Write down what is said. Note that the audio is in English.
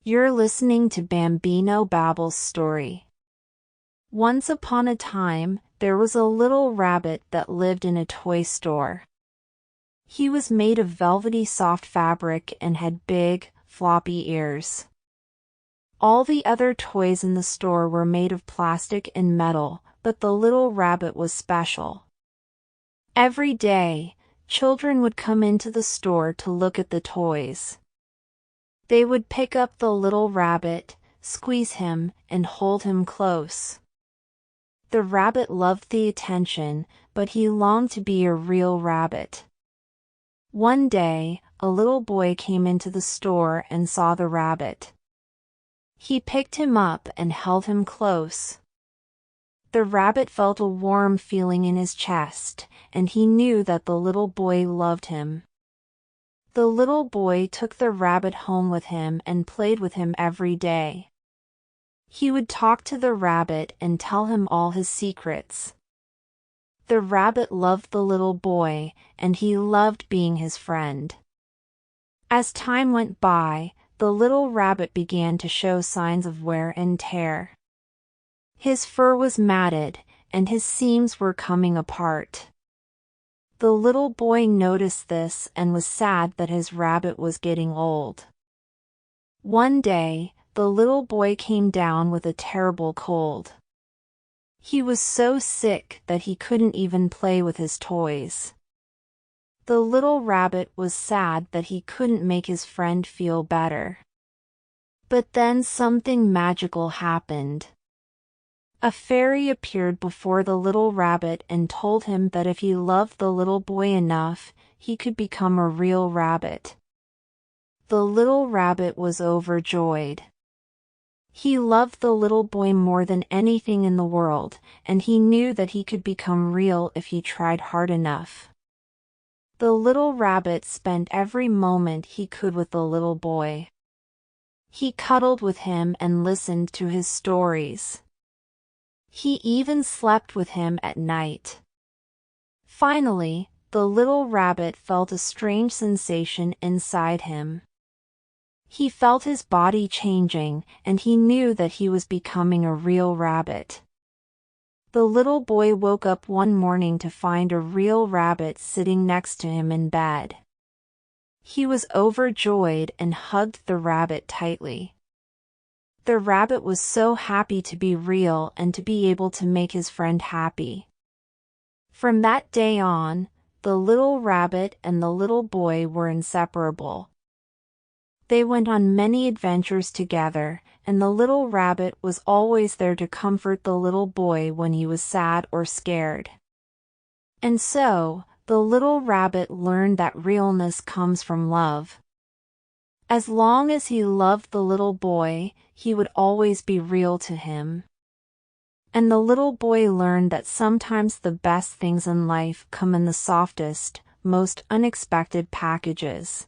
You're listening to BambinoBabble's story. Once upon a time, there was a little rabbit that lived in a toy store. He was made of velvety soft fabric and had big, floppy ears. All the other toys in the store were made of plastic and metal, but the little rabbit was special. Every day, children would come into the store to look at the toys. They would pick up the little rabbit, squeeze him, and hold him close. The rabbit loved the attention, but he longed to be a real rabbit. One day, a little boy came into the store and saw the rabbit. He picked him up and held him close. The rabbit felt a warm feeling in his chest, and he knew that the little boy loved him. The little boy took the rabbit home with him and played with him every day. He would talk to the rabbit and tell him all his secrets. The rabbit loved the little boy, and he loved being his friend. As time went by, the little rabbit began to show signs of wear and tear. His fur was matted, and his seams were coming apart. The little boy noticed this and was sad that his rabbit was getting old. One day, the little boy came down with a terrible cold. He was so sick that he couldn't even play with his toys. The little rabbit was sad that he couldn't make his friend feel better. But then something magical happened. A fairy appeared before the little rabbit and told him that if he loved the little boy enough, he could become a real rabbit. The little rabbit was overjoyed. He loved the little boy more than anything in the world, and he knew that he could become real if he tried hard enough. The little rabbit spent every moment he could with the little boy. He cuddled with him and listened to his stories. He even slept with him at night. Finally, the little rabbit felt a strange sensation inside him. He felt his body changing, and he knew that he was becoming a real rabbit. The little boy woke up one morning to find a real rabbit sitting next to him in bed. He was overjoyed and hugged the rabbit tightly. The rabbit was so happy to be real and to be able to make his friend happy. From that day on, the little rabbit and the little boy were inseparable. They went on many adventures together, and the little rabbit was always there to comfort the little boy when he was sad or scared. And so, the little rabbit learned that realness comes from love. As long as he loved the little boy, he would always be real to him. And the little boy learned that sometimes the best things in life come in the softest, most unexpected packages.